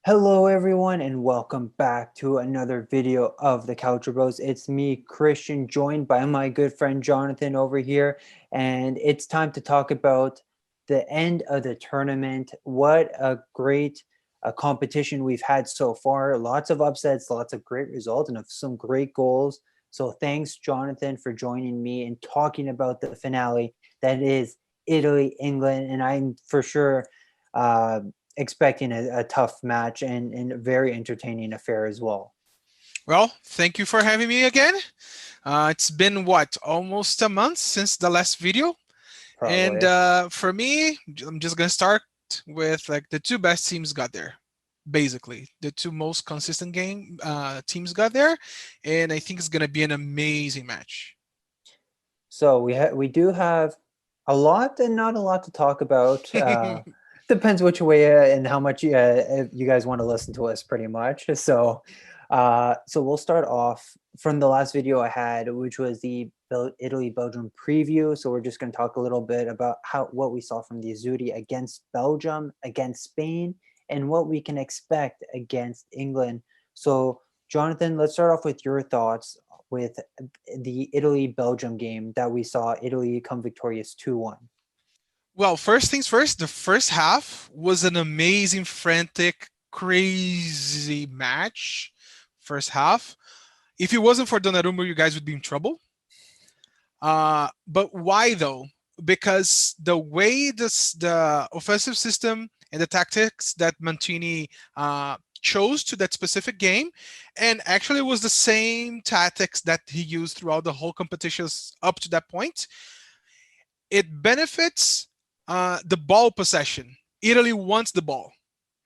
Hello everyone and welcome back to another video of the Calcio Bros. It's me, Christian, joined by my good friend Jonathan over here, and it's time to talk about the end of the tournament. What a great competition we've had so far. Lots of upsets, lots of great results, and some great goals. So thanks, Jonathan, for joining me and talking about the finale that is Italy, England, and I'm for sure expecting a tough match and a very entertaining affair as well. Well, thank you for having me again. It's been what, almost a month since the last video. And Probably. for me, I'm just going to start with like the two best teams got there. Basically, the two most consistent game teams got there. And I think it's going to be an amazing match. So we do have a lot and not a lot to talk about. Depends which way and how much you guys want to listen to us, pretty much. So we'll start off from the last video I had, which was the Italy Belgium preview. So we're just going to talk a little bit about what we saw from the Azzurri against Belgium, against Spain, and what we can expect against England. So Jonathan, let's start off with your thoughts with the Italy Belgium game that we saw Italy come victorious 2-1. Well, first things first, the first half was an amazing, frantic, crazy match. First half. If it wasn't for Donnarumma, you guys would be in trouble. But why though? Because the way the offensive system and the tactics that Mancini chose to that specific game, and actually it was the same tactics that he used throughout the whole competitions up to that point. It benefits the ball possession. Italy wants the ball,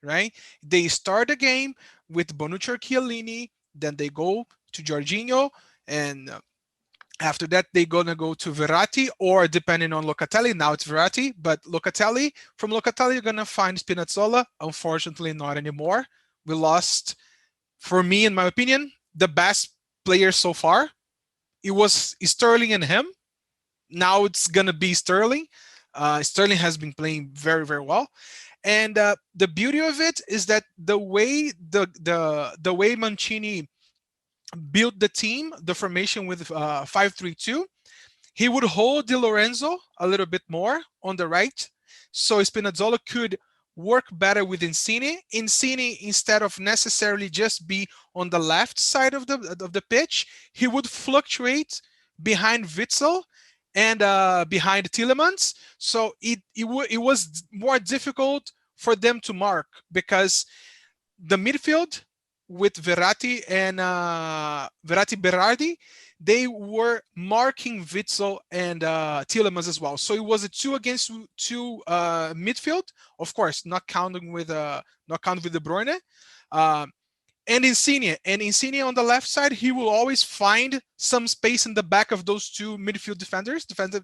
right? They start the game with Bonucci or Chiellini, then they go to Jorginho, and after that, they're gonna go to Verratti, or depending on Locatelli. Now it's Verratti, but Locatelli. From Locatelli, you're gonna find Spinazzola. Unfortunately, not anymore. We lost, for me, in my opinion, the best player so far. It was Sterling and him. Now it's gonna be Sterling. Sterling has been playing very, very well, and the beauty of it is that the way Mancini built the team, the formation with 5-3-2. He would hold Di Lorenzo a little bit more on the right, so Spinazzola could work better with Insigne. Insigne, instead of necessarily just be on the left side of the pitch, he would fluctuate behind Witzel and behind Tillemans. So it was more difficult for them to mark because the midfield with Verratti and Verratti Berardi, they were marking Witzel and Tielemans as well. So it was a two against two midfield, of course, not counting with De Bruyne. Uh, and Insigne on the left side, he will always find some space in the back of those two midfield defenders, defensive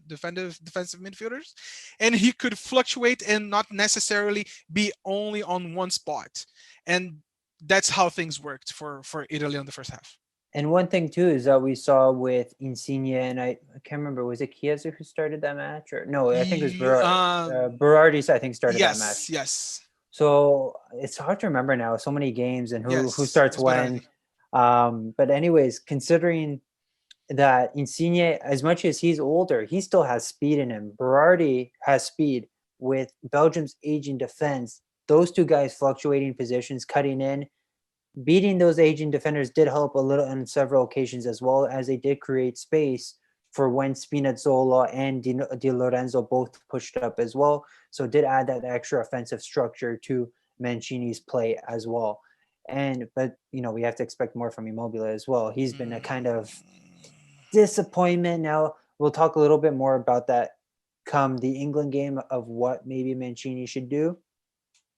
midfielders, and he could fluctuate and not necessarily be only on one spot. And that's how things worked for Italy on the first half. And one thing too is that we saw with Insigne, and I can't remember, was it Chiesa who started that match? Or no, I think it was Berardi, I think, started that Yes, match. yes, So it's hard to remember now, so many games and who yes. It starts was Berardi. when. But anyways, considering that Insigne, as much as he's older, he still has speed in him. Berardi has speed with Belgium's aging defense. Those two guys fluctuating positions, cutting in, beating those aging defenders did help a little on several occasions, as well as they did create space for when Spinazzola and Di Lorenzo both pushed up as well. So it did add that extra offensive structure to Mancini's play as well. But we have to expect more from Immobile as well. He's been a kind of disappointment. Now we'll talk a little bit more about that come the England game of what maybe Mancini should do.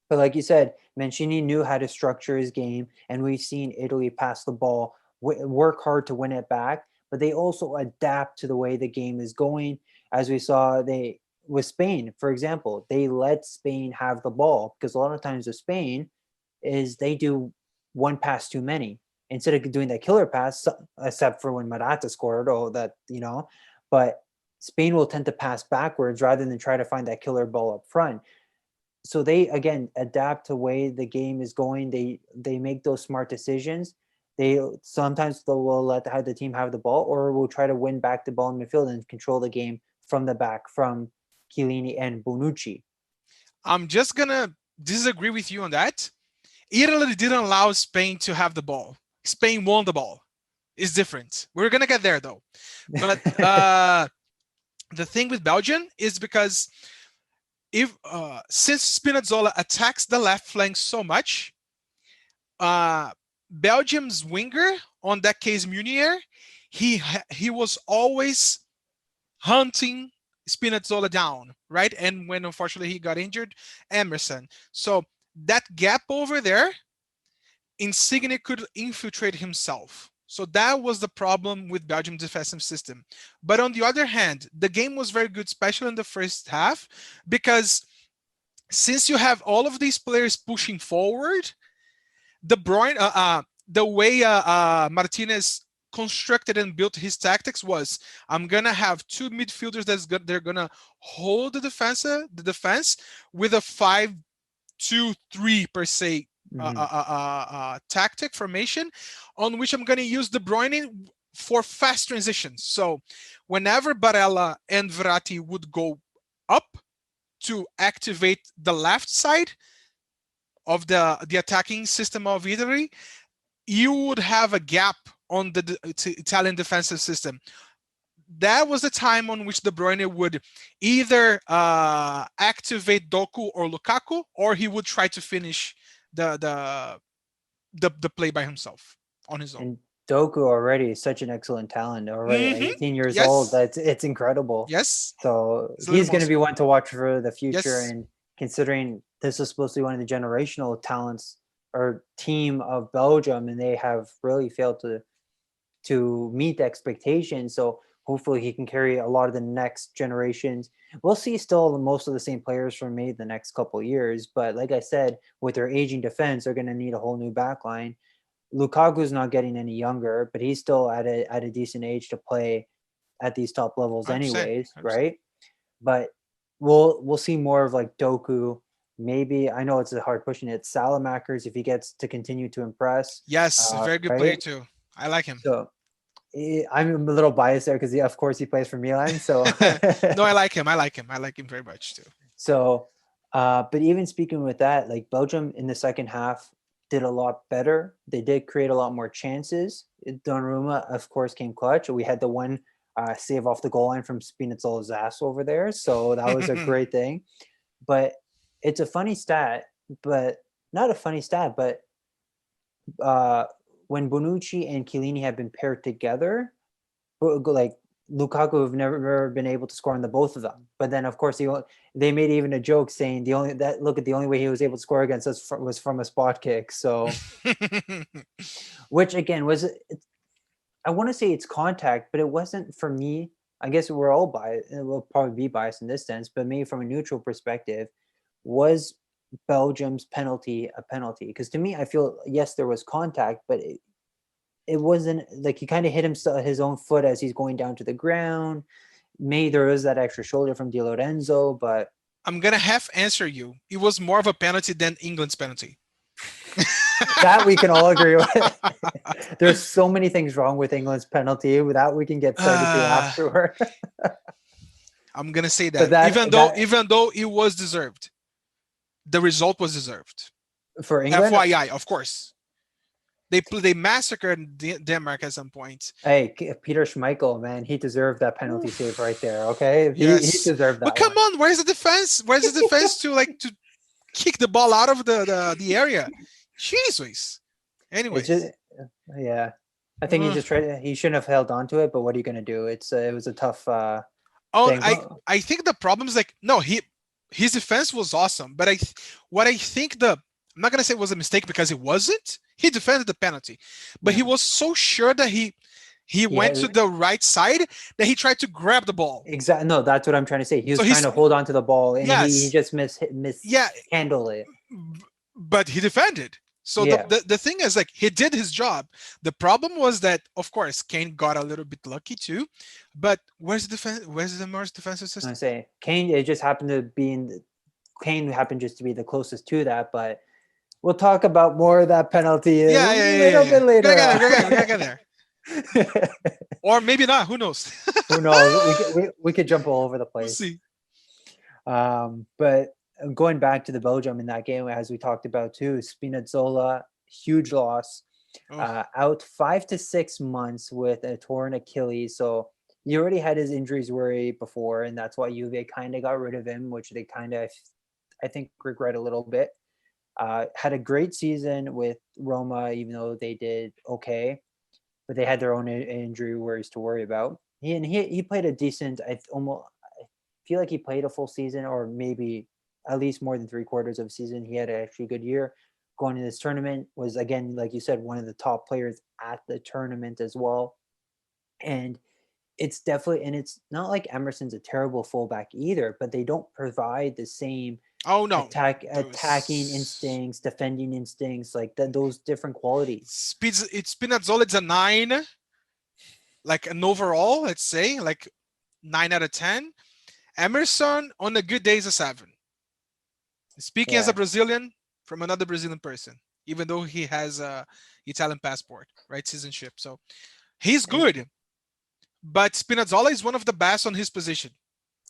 But like you said, Mancini knew how to structure his game, and we've seen Italy pass the ball, work hard to win it back, but they also adapt to the way the game is going. As we saw, they with Spain, for example, they let Spain have the ball because a lot of times with Spain is they do one pass too many instead of doing that killer pass, except for when Morata scored. Oh, but Spain will tend to pass backwards rather than try to find that killer ball up front. so they again adapt to the way the game is going. They make those smart decisions. They sometimes they will let the team have the ball, or will try to win back the ball in midfield and control the game from the back from Chiellini and Bonucci. I'm just gonna disagree with you on that. Italy didn't allow Spain to have the ball. Spain won the ball. It's different. We're gonna get there though. But the thing with Belgium is because if since Spinazzola attacks the left flank so much, Belgium's winger, on that case Munier, he was always hunting Spinazzola down, right? And when unfortunately he got injured, Emerson. So that gap over there, Insigne could infiltrate himself. So that was the problem with Belgium's defensive system. But on the other hand, the game was very good, especially in the first half, because since you have all of these players pushing forward, De Bruyne, the way Martinez constructed and built his tactics was, I'm gonna have two midfielders they're gonna hold the defense with a 5-2-3 per se tactic formation, on which I'm gonna use De Bruyne for fast transitions. So whenever Barella and Verratti would go up to activate the left side of the attacking system of Italy, you would have a gap on the Italian defensive system. That was the time on which De Bruyne would either activate Doku or Lukaku, or he would try to finish the play by himself on his own. And Doku already is such an excellent talent already at 18 years old. Yes. It's incredible. Yes. So It's a he's little going to be monster. one to watch for the future. Yes. And considering this is supposed to be one of the generational talents or team of Belgium, and they have really failed to meet the expectations. So hopefully he can carry a lot of the next generations. We'll see still most of the same players from maybe the next couple of years. But like I said, with their aging defense, they're going to need a whole new back line. Lukaku's not getting any younger, but he's still at a decent age to play at these top levels 100%, anyways, 100%. right? But we'll see more of like Doku. Maybe, I know it's a hard pushing it, Salamakers, if he gets to continue to impress. Yes, very good player Right? too. I like him. So I'm a little biased there because of course he plays for Milan. So No, I like him. I like him very much too. So, but even speaking with that, like Belgium in the second half did a lot better. They did create a lot more chances. Donnarumma, of course, came clutch. We had the one save off the goal line from Spinazzola's ass over there. So that was a great thing. But it's a funny stat, but not a funny stat, but when Bonucci and Chiellini have been paired together, like Lukaku have never been able to score on the both of them. But then, of course, they made even a joke saying the only way he was able to score against us was from a spot kick. So, which again was, I want to say it's contact, but it wasn't for me. I guess we're all biased. We'll probably be biased in this sense, but maybe from a neutral perspective, was Belgium's penalty a penalty? Because to me, I feel yes, there was contact, but it wasn't like he kind of hit his own foot as he's going down to the ground. Maybe there was that extra shoulder from Di Lorenzo, but I'm gonna half answer you. It was more of a penalty than England's penalty. that we can all agree with. There's so many things wrong with England's penalty that we can get started to afterward. I'm gonna say that, even though it was deserved, the result was deserved. For England, FYI, of course. They massacred Denmark at some point. Hey, Peter Schmeichel, man, he deserved that penalty save right there. Okay, yes. he deserved that. But come on, where's the defense? Where's the defense to kick the ball out of the area? Jesus. Anyways, yeah, I think he shouldn't have held on to it. But what are you gonna do? It was a tough. Thing. I think the problem is like his defense was awesome, but I think I'm not gonna say it was a mistake because it wasn't. He defended the penalty, but he was so sure that he went to the right side that he tried to grab the ball. Exactly. No, that's what I'm trying to say. He was trying to hold on to the ball, and he just mishandled it. But he defended. So the thing is, like, he did his job. The problem was that, of course, Kane got a little bit lucky too. But where's the defense? Where's the Morris defensive system? I say Kane. It just happened to be Kane happened just to be the closest to that, but we'll talk about more of that penalty a little bit We're later gonna get on. there. We're gonna get there. Or maybe not. Who knows? Who knows? We could jump all over the We'll place. see. But going back to the Belgium in that game, as we talked about too, Spinazzola, huge loss, out 5 to 6 months with a torn Achilles. So he already had his injuries worry before, and that's why Juve kind of got rid of him, which they kind of, I think, regret a little bit. Had a great season with Roma, even though they did okay, but they had their own injury worries to worry about. He played a decent, I feel like he played a full season, or maybe at least more than 3/4 of a season. He had actually a good year. Going to this tournament, was again, like you said, one of the top players at the tournament as well. And it's definitely, and it's not like Emerson's a terrible fullback either, but they don't provide the same Oh no. attacking instincts, defending instincts, like those different qualities. It's Spinazzola, it's a 9, like an overall, let's say, like 9 out of 10. Emerson on a good day is a 7. Speaking as a Brazilian, from another Brazilian person, even though he has a Italian passport, right, citizenship. So he's good, but Spinazzola is one of the best on his position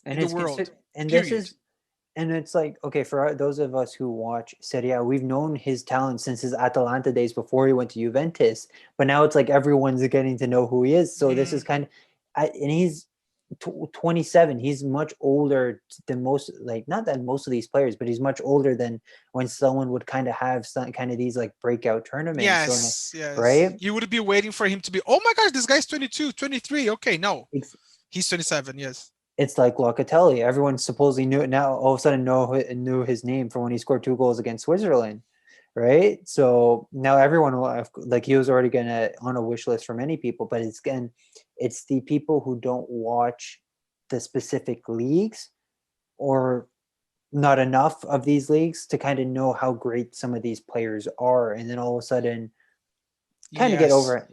in the world. And period. this is, and it's like, okay, for those of us who watch Serie A, we've known his talent since his Atalanta days before he went to Juventus. But now it's like everyone's getting to know who he is. So this is kind of, and he's 27. He's much older than most, like, not that most of these players, but he's much older than when someone would kind of have some kind of these like breakout tournaments. Yes, yes. Right? You would be waiting for him to be, oh my gosh, this guy's 22, 23. Okay, no. He's 27, yes. It's like Locatelli. Everyone supposedly knew it now. All of a sudden, knew his name from when he scored 2 goals against Switzerland, right? So now everyone, like, he was already on a wish list for many people. But it's the people who don't watch the specific leagues, or not enough of these leagues, to kind of know how great some of these players are, and then all of a sudden kind of get over it,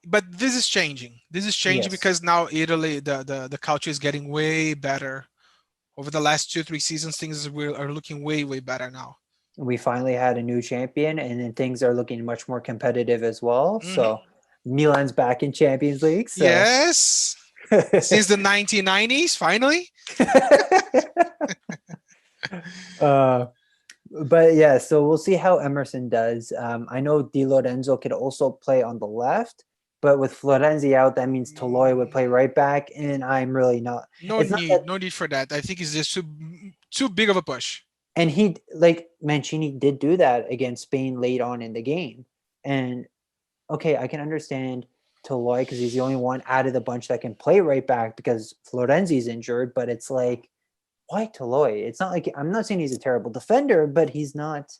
But this is changing. This is changing because now Italy, the culture is getting way better. Over the last 2-3 seasons, things are looking way better now. We finally had a new champion, and then things are looking much more competitive as well. So Milan's back in Champions League. So. Yes, since the 1990s, finally. But yeah, so we'll see how Emerson does. I know Di Lorenzo could also play on the left, but with Florenzi out, that means Toloi would play right back, and I'm really not. No need for that. I think it's just too big of a push. And he, like Mancini did do that against Spain late on in the game. And okay, I can understand Toloi because he's the only one out of the bunch that can play right back because Florenzi's injured, but it's like, why Toloi? It's not like, I'm not saying he's a terrible defender, but he's not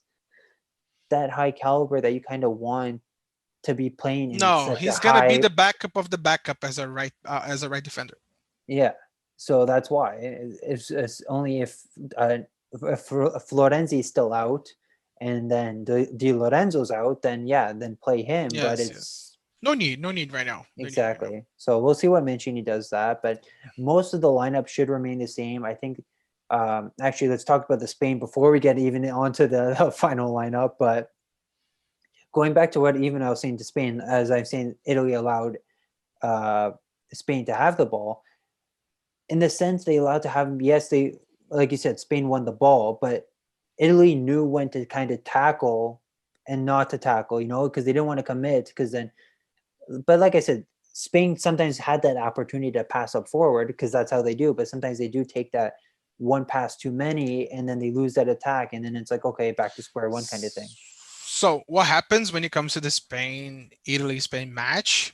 that high caliber that you kind of want to be playing in. No, he's gonna be the backup of the backup as a right defender. Yeah, so that's why it's only if Florenzi is still out, and then Di Lorenzo's out, then then play him. Yes, but it's no need right now. Exactly. Right now. So we'll see what Mancini does that, but most of the lineup should remain the same. I think. Actually, let's talk about the Spain before we get even onto the final lineup. But going back to what even I was saying to Spain, as I've seen, Italy allowed Spain to have the ball. In the sense they allowed to have them, yes, they, like you said, Spain won the ball, but Italy knew when to kind of tackle and not to tackle, because they didn't want to commit, because then, but like I said, Spain sometimes had that opportunity to pass up forward because that's how they do, but sometimes they do take that one pass too many and then they lose that attack, and then it's like, okay, back to square one kind of thing. So what happens when it comes to the Italy-Spain match?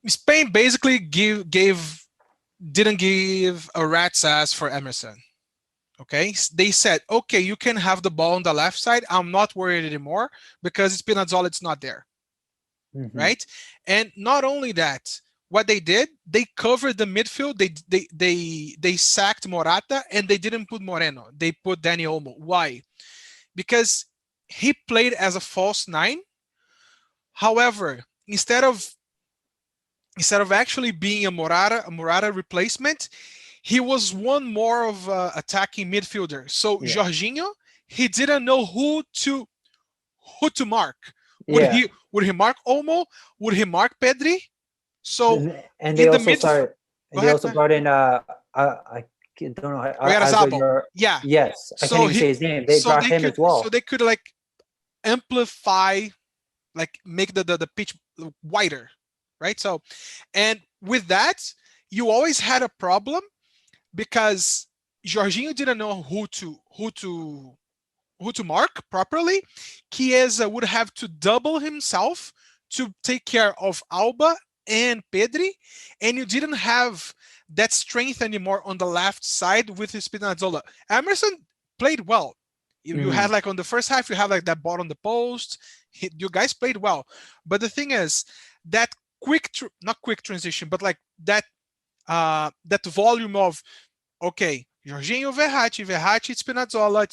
Spain basically didn't give a rat's ass for Emerson. Okay, they said, okay, you can have the ball on the left side. I'm not worried anymore because Spinazzola, it's not there, right? And not only that, what they did, they covered the midfield. They sacked Morata and they didn't put Moreno. They put Dani Olmo. Why? Because he played as a false 9. However, instead of actually being a Morata replacement, he was one more of attacking midfielder. So Yeah. Jorginho, he didn't know who to mark. Yeah. Would he mark Olmo? Would he mark Pedri? So And they in the also mid, started. go They ahead. also brought in I don't know Aga Oyarzabal. your Yeah. yes, I can't So even he say his name. They so brought they him could as so well. they could like amplify, like make the pitch wider, right? So, and with that, you always had a problem because Jorginho didn't know who to mark properly. Chiesa would have to double himself to take care of Alba and Pedri, and you didn't have that strength anymore on the left side with Spinazzola. Emerson played well. You Mhm. had like on the first half, you had like that ball on the post. You guys played well, but the thing is that not quick transition, but like that volume of okay, Jorginho Verratti,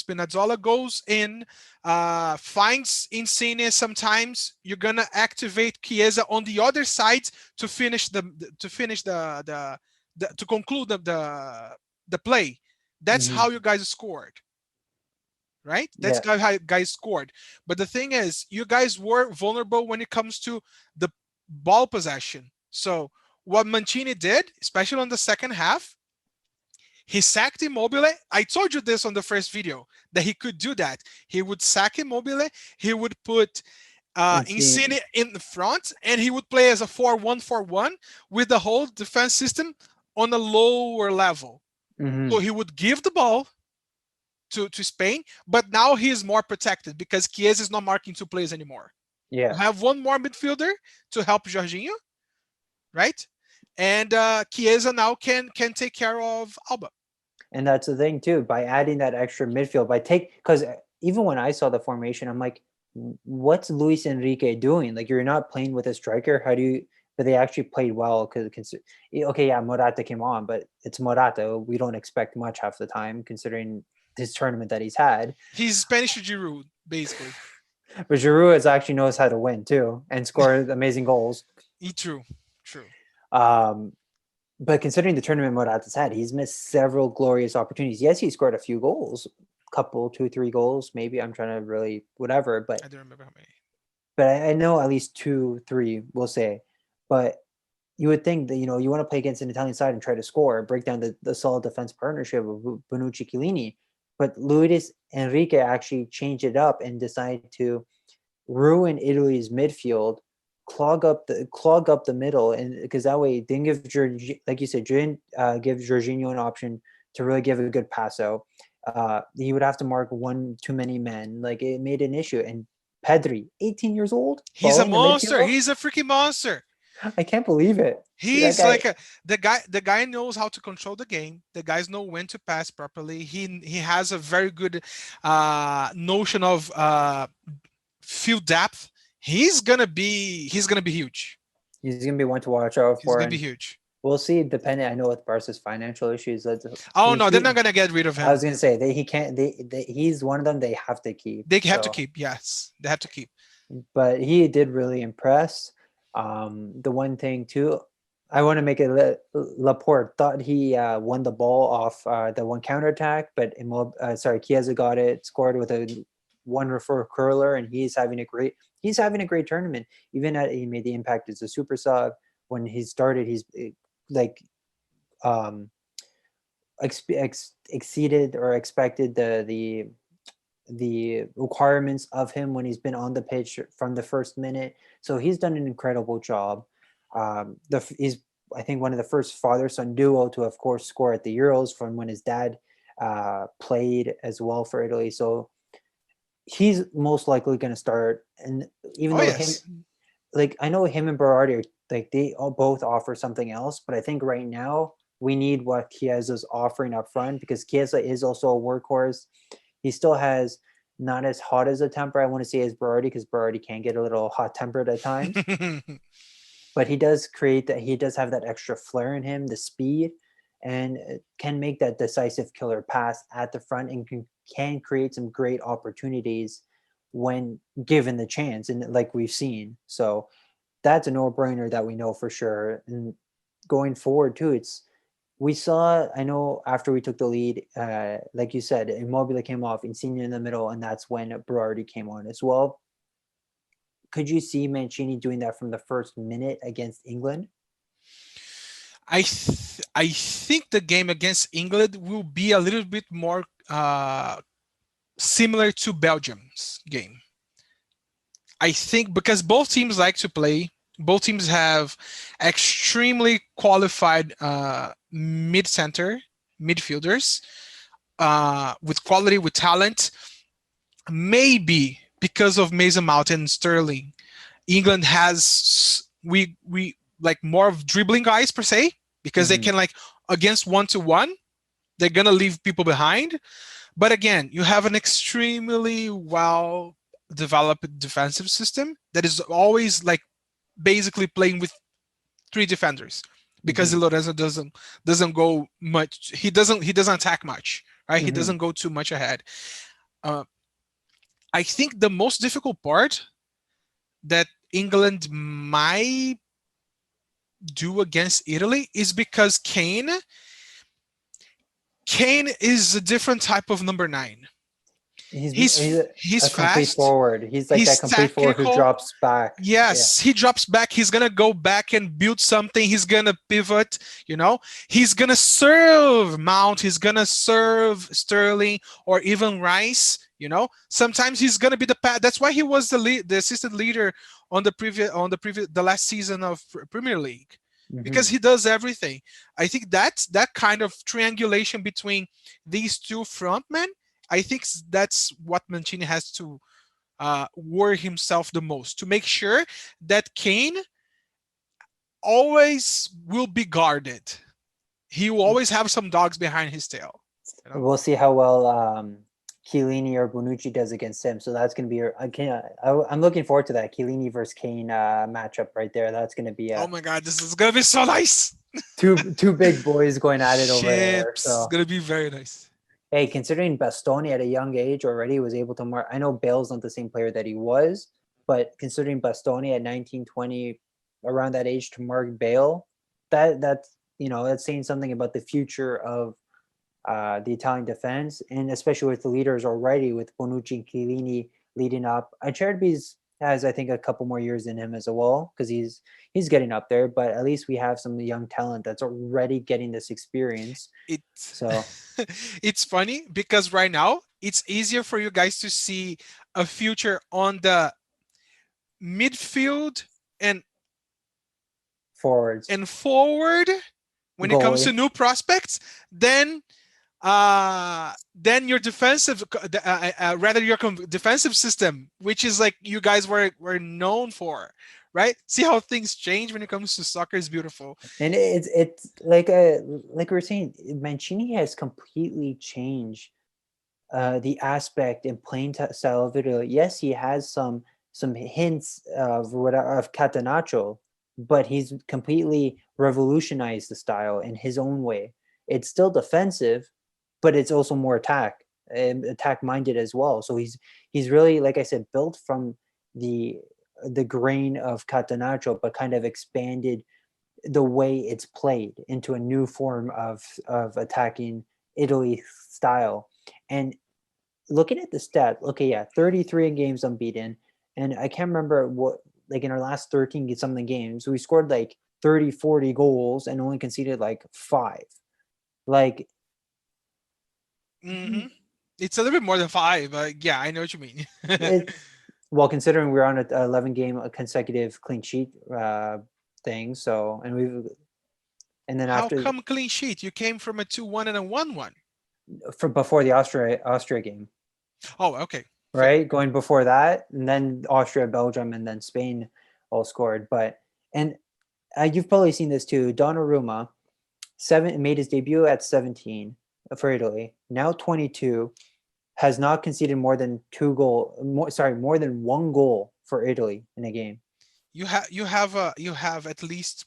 Spinazzola goes in, finds Insigne sometimes. You're gonna activate Chiesa on the other side to finish to conclude the play. That's Mhm. how you guys scored, right? That's Yeah. how you guys scored. But the thing is, you guys were vulnerable when it comes to the ball possession. So what Mancini did, especially on the second half, he sacked Immobile. I told you this on the first video that he could do that. He would sack Immobile. He would put And see. Insigne in the front, and he would play as a 4-1-4-1 with the whole defense system on a lower level. So Mhm. he would give the ball to Spain, but now he is more protected because Chiesa is not marking two players anymore. You Yeah. have one more midfielder to help Jorginho, right? And Chiesa now can take care of Alba. And that's the thing too. By adding that extra midfield, because even when I saw the formation, I'm like, what's Luis Enrique doing? Like, you're not playing with a striker. How do you? But they actually played well because okay, yeah, Morata came on, but it's Morata. We don't expect much half the time considering this tournament that he's had. He's Spanish Giroud, basically. But Giroud is actually knows how to win too and score amazing goals. True, true. Um, but considering the tournament Morata's had, he's missed several glorious opportunities. Yes, he scored a few goals, couple, 2, 3 goals, maybe. I'm trying to really whatever, I but don't remember how many. I know at least 2, 3, we'll say. But you would think that you want to play against an Italian side and try to score, break down the solid defense partnership of Bonucci Chiellini. But Luis Enrique actually changed it up and decided to ruin Italy's midfield, clog up the middle, and because that way didn't give like you said, didn't give Jorginho an option to really give a good pass out. He would have to mark one too many men. Like it made an issue. And Pedri, 18 years old, He's a balling the monster. midfield. He's a freaking monster. I can't believe it. That He's guy. like the guy knows how to control the game. The guys know when to pass properly. He has a very good notion of field depth. He's gonna be huge. He's gonna be one to watch out He's for, gonna be and huge. we'll see. Depending, I know with Barca's financial issues, that Oh no, they're he not gonna get rid of I him. was gonna say he can't. He's one of them they have to keep. They have to So, keep. Yes, they have to keep. but he did really impress. The one thing too, I want to make it. Laporte thought he won the ball off the one counterattack, but Chiesa got it, scored with a wonderful curler, and he's having a great tournament. Even he made the impact as a super sub. When he started, he's like um exceeded or expected the requirements of him when he's been on the pitch from the first minute. So he's done an incredible job. He's I think one of the first father son duo to of course score at the Euros from when his dad played as well for Italy. So he's most likely going to start. And even Oh though him, yes. like I know him and Berardi are like they all both offer something else, but I think right now we need what Chiesa's offering up front because Chiesa is also a workhorse. He still has not as hot as a temper, I want to say, as Berardi, because Berardi can get a little hot tempered at times. But he does create that. He does have that extra flair in him, the speed, and can make that decisive killer pass at the front and can create some great opportunities when given the chance, and like we've seen. So that's a no-brainer that we know for sure. And going forward too, we saw, I know after we took the lead, like you said, Immobile came off, Insigne in the middle, and that's when Berardi came on as well. Could you see Mancini doing that from the first minute against England? I think the game against England will be a little bit more similar to Belgium's game. I think because both teams like to play, both teams have extremely qualified mid-center midfielders with quality, with talent. Maybe because of Mason Mount and Sterling, England has we like more of dribbling guys per se, because they can, like, against 1-to-1, they're gonna leave people behind. But again, you have an extremely well developed defensive system that is always, like, basically playing with 3 defenders, because Di Lorenzo doesn't go much. He doesn't attack much, right? He doesn't go too much ahead. I think the most difficult part that England might do against Italy is because Kane is a different type of number 9. He's He's a complete fast. forward. He's like He's that complete forward who technical. drops back. Yes, he drops back. He's gonna go back and build something. He's gonna pivot. He's gonna serve Mount. He's gonna serve Sterling or even Rice. Sometimes he's gonna be the pass. That's why he was the assistant leader on the last season of Premier League, because he does everything. I think that kind of triangulation between these two frontmen, I think that's what Mancini has to worry himself the most, to make sure that Kane always will be guarded. He will always have some dogs behind his tail. We'll see how well Chiellini or Bonucci does against him. So that's going to be I'm looking forward to that Chiellini versus Kane matchup right there. That's going to be oh my god, this is going to be so nice. two big boys going at it over there. So it's going to be very nice. Hey, considering Bastoni at a young age already was able to mark, I know Bale's not the same player that he was, but considering Bastoni at 19, 20, around that age to mark Bale, that's saying something about the future of the Italian defense, and especially with the leaders already with Bonucci and Chiellini leading up. Acerbi's has, I think, a couple more years in him as well, because he's getting up there, but at least we have some young talent that's already getting this experience. It's funny because right now it's easier for you guys to see a future on the midfield and forward when it comes to new prospects than your defensive your defensive system, which is like you guys were known for, right? See how things change when it comes to soccer. Is beautiful. And it's like we're saying, Mancini has completely changed the aspect and playing style of Italy. Yes, he has some hints of Catenaccio, but he's completely revolutionized the style in his own way. It's still defensive, but it's also more attack minded as well. So he's really, like I said, built from the grain of Catenaccio, but kind of expanded the way it's played into a new form of attacking Italy style. And looking at the stat, 33 games unbeaten, and I can't remember what, like in our last 13 something games, we scored like 30, 40 goals and only conceded like 5. Like, it's a little bit more than 5. Yeah, I know what you mean. Well, considering we're on an 11 game consecutive clean sheet thing, so and then how after, come clean sheet? You came from a 2-1 and a 1-1 from before the Austria game. Oh, okay. Right, fair. Going before that, and then Austria, Belgium, and then Spain all scored. But you've probably seen this too. Donnarumma made his debut at 17 for Italy. Now 22, has not conceded more than more than 1 goal for Italy in a game. You have at least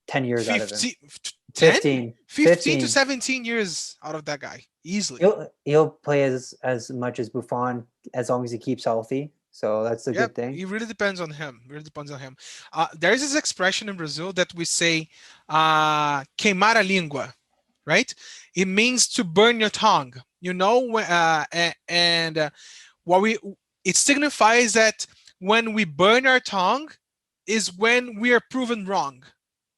10 years 50, out of him. 10? 15 to 17 years out of that guy, easily. He'll play as much as Buffon as long as he keeps healthy. So that's a Yep, good thing. it really depends on him. Really depends on him. There is this expression in Brazil that we say, queimar a língua, right? It means to burn your tongue. And what we it signifies that when we burn our tongue is when we are proven wrong,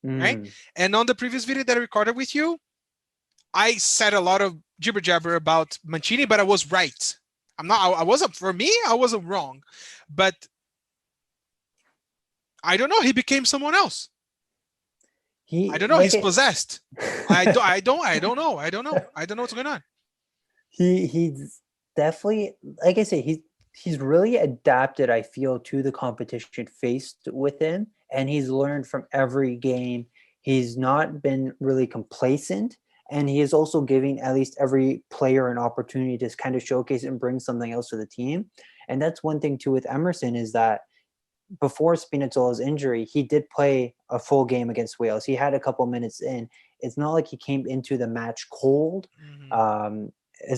right? Mm. And on the previous video that I recorded with you, I said a lot of jibber jabber about Mancini, but I was right. I wasn't, for me, I wasn't wrong. But I don't know. He became someone else. I He don't know. like He's it. possessed. I don't know what's going on. He's definitely, like I say, he's really adapted, I feel, to the competition faced with him, and he's learned from every game. He's not been really complacent, and he is also giving at least every player an opportunity to kind of showcase and bring something else to the team. And that's one thing too with Emerson, is that before Spinazzola's injury, he did play a full game against Wales. He had a couple minutes in. It's not like he came into the match cold. Mhm.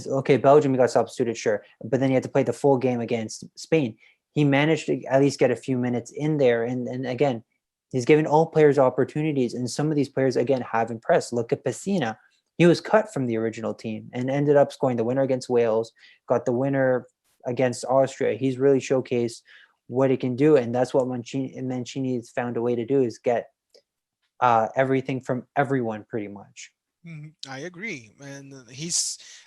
Okay, Belgium, he got substituted, sure, but then he had to play the full game against Spain. He managed to at least get a few minutes in there, and again, he's giving all players opportunities, and some of these players again have impressed. Look at Pessina; he was cut from the original team and ended up scoring the winner against Wales, got the winner against Austria. He's really showcased what he can do, and that's what Mancini's found a way to do, is get everything from everyone pretty much. I agree, and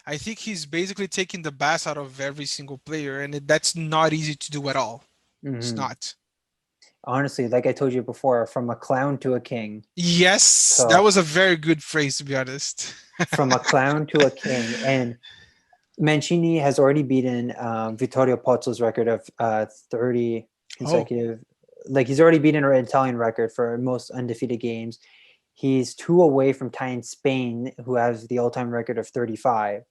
I think he's basically taking the best out of every single player, and that's not easy to do at all. It's Mm-hmm. not. Honestly, like I told you before, from a clown to a king. Yes, that So was a very good phrase, to be honest. from a clown to a king, and Mancini has already beaten Vittorio Pozzo's record of 30 Oh, consecutive. Like, he's already beaten an Italian record for most undefeated games. He's 2 away from tying Spain, who has the all-time record of 35.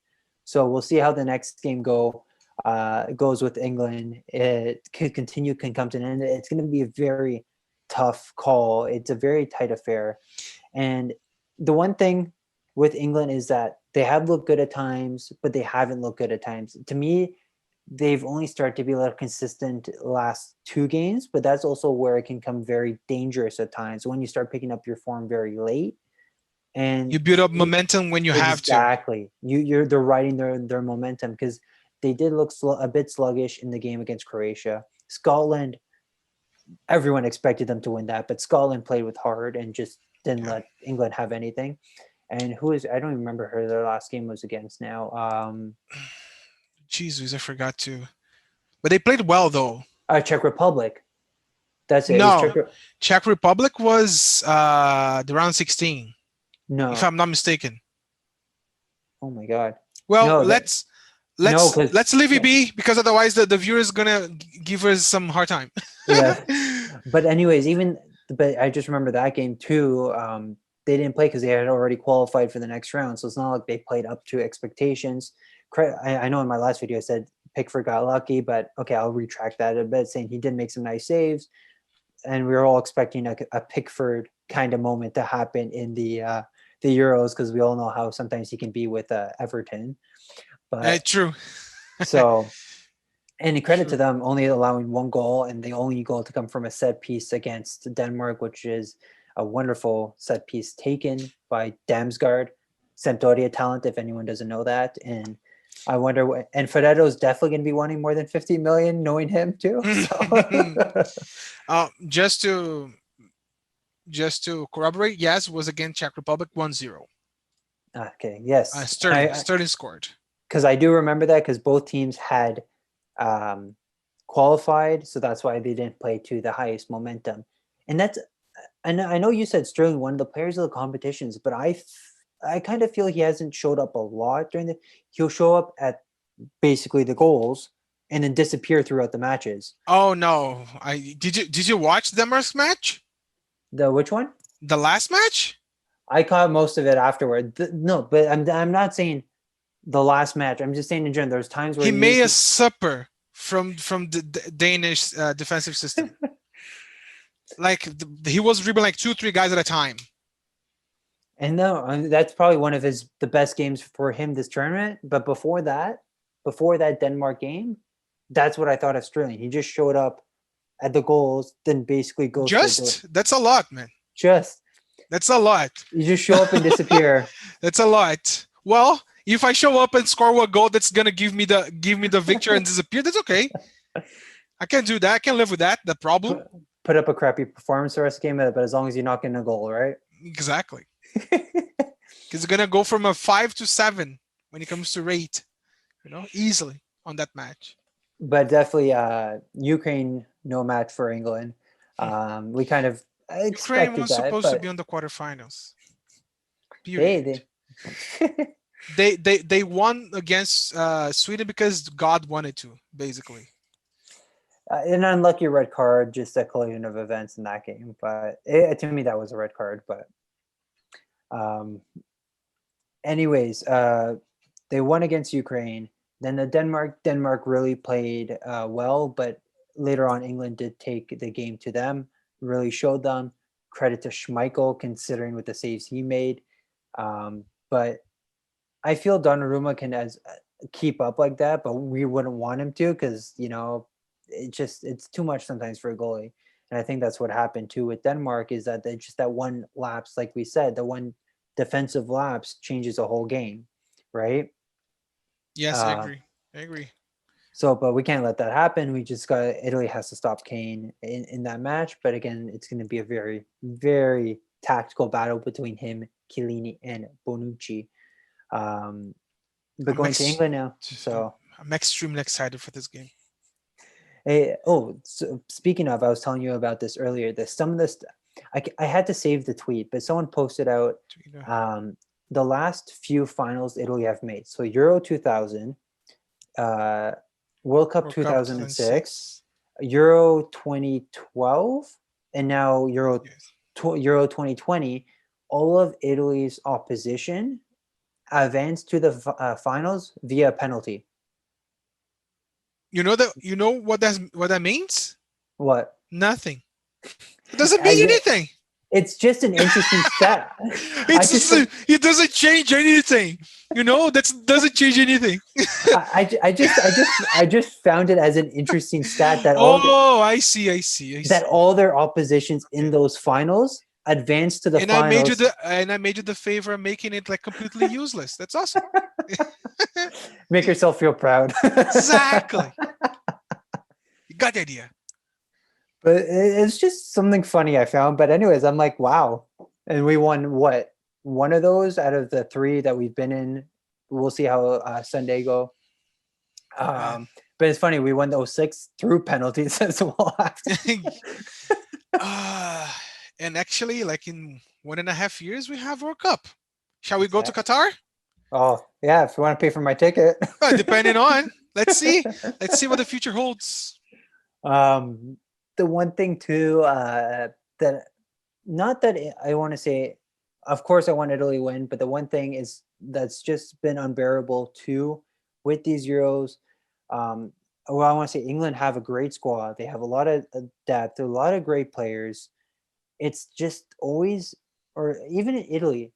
So we'll see how the next game goes with England. It could continue, can come to an end. It's going to be a very tough call. It's a very tight affair. And the one thing with England is that they have looked good at times, but they haven't looked good at times. To me, they've only started to be a little consistent last 2 games, but that's also where it can come very dangerous at times when you start picking up your form very late. And you build up momentum when you have to. exactly, they're riding their momentum, because they did look a bit sluggish in the game against Croatia. Scotland, everyone expected them to win that, but Scotland played with heart and just didn't Yeah. let England have anything. And I don't even remember who their last game was against now. Jesus, I forgot to. But they played well though. Czech Republic. That's it. It was No, Czech Republic was the round 16, if No. I'm not mistaken. Oh my God. Well, No, let's no, let's because let's leave it be, because otherwise the viewer is gonna give us some hard time. yeah. But anyways, but I just remember that game too. They didn't play because they had already qualified for the next round, so it's not like they played up to expectations. I know in my last video I said Pickford got lucky, but okay, I'll retract that a bit, saying he did make some nice saves, and we were all expecting a Pickford kind of moment to happen in the Euros, because we all know how sometimes he can be with Everton. But True. so, and credit to True. them, only allowing 1 goal, and the only goal to come from a set piece against Denmark, which is a wonderful set piece taken by Damsgaard, Sampdoria talent, if anyone doesn't know that. And I wonder, and Ferrero's definitely going to be wanting more than 50 million, knowing him too. So, Just to corroborate, yes, was against Czech Republic 1-0. okay, yes, Sterling scored. because I do remember that, because both teams had qualified, so that's why they didn't play to the highest momentum. And that's, I know you said Sterling, one of the players of the competitions, but I kind of feel he hasn't showed up a lot he'll show up at basically the goals and then disappear throughout the matches. Oh no! Did you watch Denmark's match? The which one? The last match? I caught most of it afterward. No, but I'm not saying the last match. I'm just saying in general. There's times where He made a supper from the Danish defensive system. Like he was dribbling like 2-3 guys at a time. And no, that's probably one of the best games for him this tournament. But before that Denmark game, That's what I thought of Sterling. He just showed up at the goals, then basically goes for a goal. That's a lot, man. Just That's a lot. you just show up and disappear. That's a lot. Well, if I show up and score one goal, that's gonna give me the victory and disappear. That's okay. I can do that. I can live with that. The problem. Put up a crappy performance the rest of the game, but as long as you're not getting a goal, right? Exactly. Because it's gonna go from a 5 to 7 when it comes to rate, easily on that match. But definitely, Ukraine no match for England. We kind of Ukraine expected was that, supposed to but be on the quarterfinals. they They won against Sweden because God wanted to, basically. an unlucky red card, just a collision of events in that game. But to me, that was a red card. But anyways, they won against Ukraine. Then the Denmark really played well, but later on, England did take the game to them, really showed them. Credit to Schmeichel, considering with the saves he made. But I feel Donnarumma can keep up like that, but we wouldn't want him to because it's too much sometimes for a goalie. And I think that's what happened too with Denmark is that they just that one lapse, like we said, the one defensive lapse changes a whole game, right? Yes, I agree. I agree. So, but we can't let that happen. We just got Italy has to stop Kane in that match. But again, it's going to be a very, very tactical battle between him, Chiellini, and Bonucci. But going to England now. So I'm extremely excited for this game. Hey, so speaking of, I was telling you about this earlier. Some of this, I had to save the tweet, but someone posted out the last few finals Italy have made. So Euro 2000, World Cup 2006, Euro 2012, and now Euro 2020. All of Italy's opposition advanced to the finals via penalty. You know what that means? What? Nothing. It doesn't mean anything. It's just an interesting stat. It doesn't change anything. That doesn't change anything. I just found it as an interesting stat that I see. That all their oppositions in those finals advanced to the finals. I made you the favor of making it like completely useless. That's awesome. Make yourself feel proud. Exactly. You got the idea. But it's just something funny I found. But anyways, I'm like, wow. And we won what? One of those out of the three that we've been in. We'll see how Sunday go. But it's funny. We won the 06 through penalties as well. And actually, like in 1.5 years, we have World Cup. Shall we go to Qatar? Oh, yeah. If you want to pay for my ticket. Depending on. Let's see what the future holds. The one thing too that not that I want to say, of course I want Italy to win, but the one thing is that's just been unbearable too with these Euros. I want to say England have a great squad. They have a lot of depth, a lot of great players. It's just always, or even in Italy.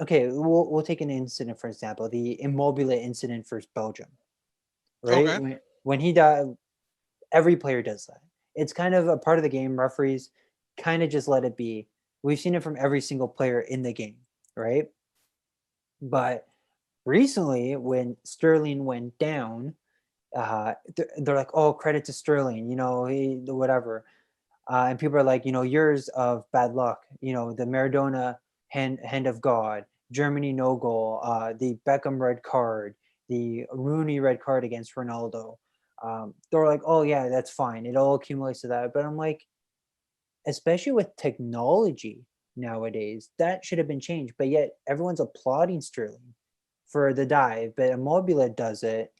Okay, we'll take an incident for example, the Immobile incident for Belgium, right? Okay. When he died, every player does that. It's kind of a part of the game. Referees kind of just let it be. We've seen it from every single player in the game, right? But recently, when Sterling went down, they're like, "Oh, credit to Sterling," whatever. And people are like, years of bad luck. The Maradona hand of God, Germany no goal, the Beckham red card, the Rooney red card against Ronaldo. They're like, oh yeah, that's fine. It all accumulates to that. But I'm like, especially with technology nowadays, that should have been changed. But yet everyone's applauding Sterling for the dive, but Immobile does it.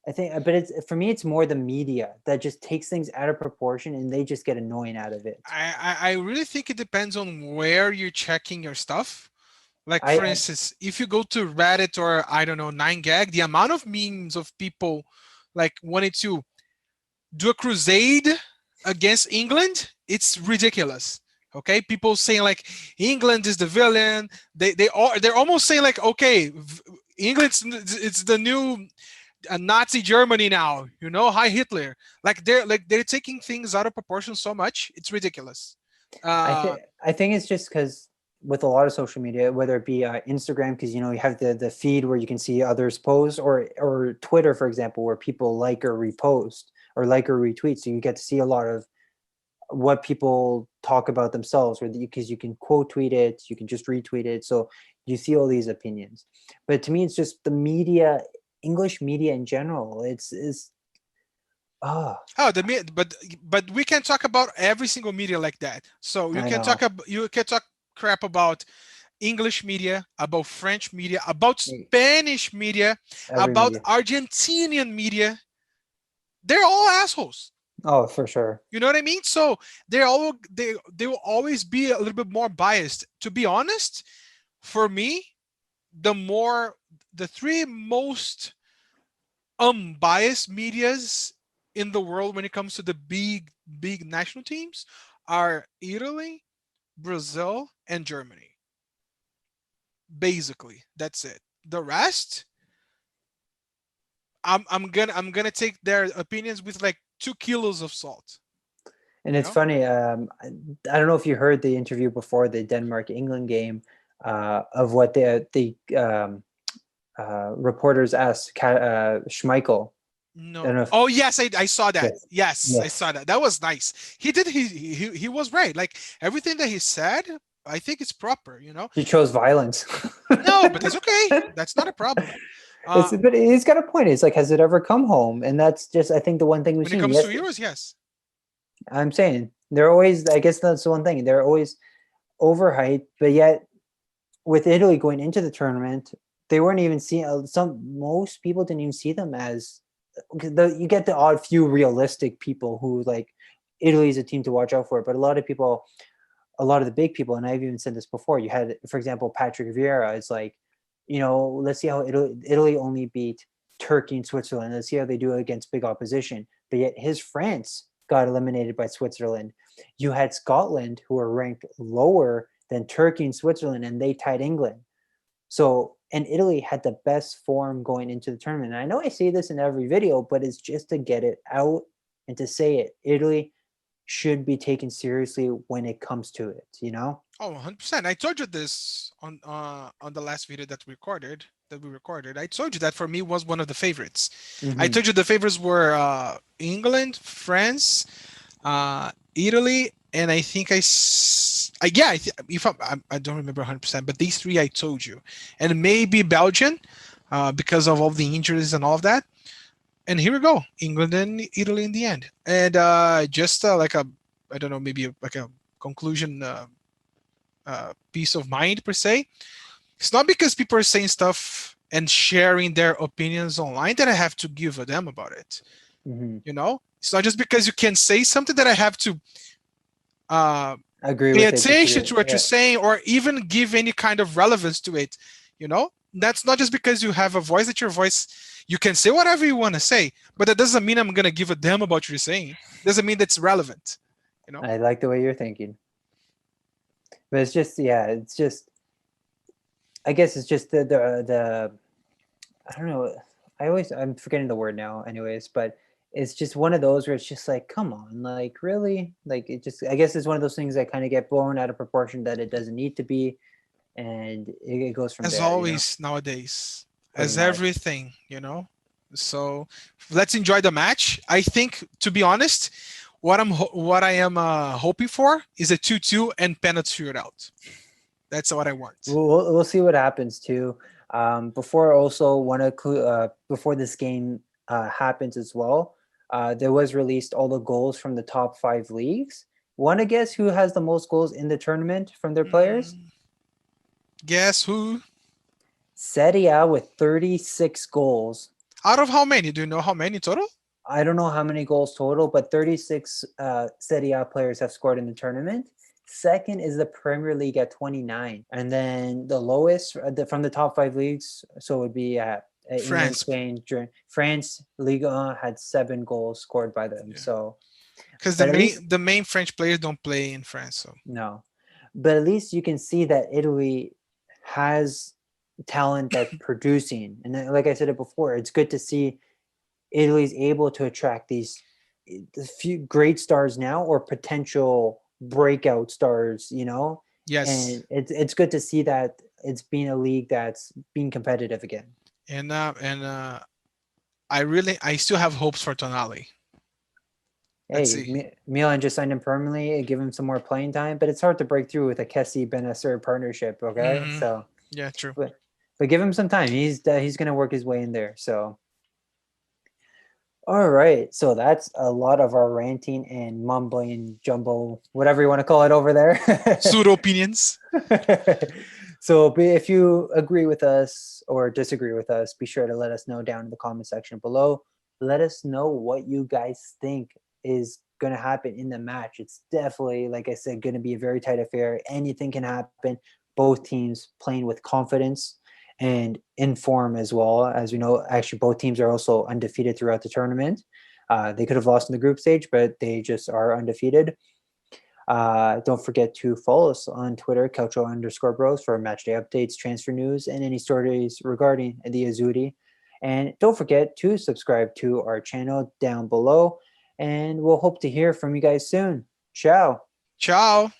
But for me, it's more the media that just takes things out of proportion and they just get annoying out of it. I really think it depends on where you're checking your stuff. Like, for instance, if you go to Reddit or, I don't know, 9gag, the amount of memes of people like wanting to do a crusade against England, it's ridiculous. Okay, people saying like England is the villain. They're almost saying like, okay, England's it's the new a Nazi Germany now. You know, hi Hitler. They're taking things out of proportion so much. It's ridiculous. I think it's just because with a lot of social media, whether it be Instagram, because you have the feed where you can see others post, or Twitter, for example, where people like or repost or like or retweet, so you get to see a lot of what people talk about themselves, or because you can quote tweet it, you can just retweet it, so you see all these opinions. But to me, it's just the media, English media in general. It's is ah, Oh, but we can talk about every single media like that. So I know. you can talk crap about English media, about French media, about e- Spanish media, every about media. Argentinian media. They're all assholes. Oh, for sure. You know what I mean? So they will always be a little bit more biased. To be honest, for me, the three most unbiased medias in the world when it comes to the big national teams are Italy, Brazil, and Germany. Basically, that's it. The rest, I'm gonna take their opinions with like 2 kilos of salt. And You it's know? funny. I don't know if you heard the interview before the Denmark England game, of what the reporters asked Schmeichel. I don't No. know if Oh yes, I saw that. yes, Yes, I yes, saw that. That was nice. He did. He was right. Like everything that he said, I think it's proper. You know. he chose violence. No, but it's okay. That's not a problem. It's, Uh, but he's got a point. It's like, has it ever come home? And that's just, I think, the one thing we've when it seen. comes to Yes, Euros, yes. I'm saying they're always. I guess that's the one thing. They're always overhyped, but yet with Italy going into the tournament, they weren't even seen. Most people didn't even see them as you get the odd few realistic people who like Italy's a team to watch out for, but a lot of people, a lot of the big people, and I've even said this before. You had, for example, Patrick Vieira. It's like, let's see how Italy only beat Turkey and Switzerland. Let's see how they do it against big opposition. But yet his France got eliminated by Switzerland. You had Scotland, who were ranked lower than Turkey and Switzerland, and they tied England. So, and Italy had the best form going into the tournament. And I know I say this in every video, but it's just to get it out and to say it. Italy should be taken seriously when it comes to it. Oh, 100%. I told you this on the last video that we recorded. I told you that for me was one of the favorites. I Mm-hmm. told you the favorites were England, France, Italy, and I think yeah, if I don't remember 100%, but these three I told you, and maybe Belgium, because of all the injuries and all of that. And here we go, England and Italy in the end. And just like a, I don't know, maybe like a conclusion peace of mind per se. It's not because people are saying stuff and sharing their opinions online that I have to give a damn about it. Mm-hmm. You know, it's not just because you can say something that I have to uh, Agree pay with it. attention Disagree. to what you're Yeah. saying or even give any kind of relevance to it. You know, that's not just because you have a voice that your voice, you can say whatever you want to say, but that doesn't mean I'm going to give a damn about what you're saying. Doesn't mean that's relevant. You know? I like the way you're thinking. But it's just, yeah, it's just, I guess it's just the I don't know. I'm forgetting the word now, anyways, but it's just one of those where it's just like, come on, like really? Like it just, I guess it's one of those things that kind of get blown out of proportion that it doesn't need to be. And it goes from As there, always nowadays, pretty as much. everything, you know. So let's enjoy the match. I think, to be honest, what I am hoping for is a 2-2 and penalty shootout. That's what I want. We'll see what happens too. Before also want to before this game happens as well, there was released all the goals from the top 5 leagues. Want to guess who has the most goals in the tournament from their players? Mm, guess who? Serie A with 36 goals. Out of how many? Do you know how many total? I don't know how many goals total, but 36 Serie A players have scored in the tournament. Second is the Premier League at 29. And then the lowest from the top 5 leagues, so it would be England, France. Spain, France, Ligue 1 had 7 goals scored by them. Yeah. So, Because the but at least, main French players don't play in France. So no. But at least you can see that Italy has talent that's producing. And then, like I said it before, it's good to see Italy's able to attract these few great stars now or potential breakout stars, Yes. and it's good to see that it's been a league that's being competitive again. And I still have hopes for Tonali. Let's Hey, see. Milan just signed him permanently, give him some more playing time, but it's hard to break through with a Kessie Benacer partnership. Okay, Hmm. so Yeah, true. but give him some time. He's gonna work his way in there. So all right, so that's a lot of our ranting and mumbling jumbo, whatever you want to call it over there. Pseudo opinions. So if you agree with us or disagree with us, be sure to let us know down in the comment section below. Let us know what you guys think is going to happen in the match. It's definitely, like I said, going to be a very tight affair. Anything can happen. Both teams playing with confidence and in form as well. As we know, actually, both teams are also undefeated throughout the tournament. They could have lost in the group stage, but they just are undefeated. Don't forget to follow us on Twitter, Calcio_Bros, for match day updates, transfer news, and any stories regarding the Azzurri. And don't forget to subscribe to our channel down below. And we'll hope to hear from you guys soon. Ciao. Ciao.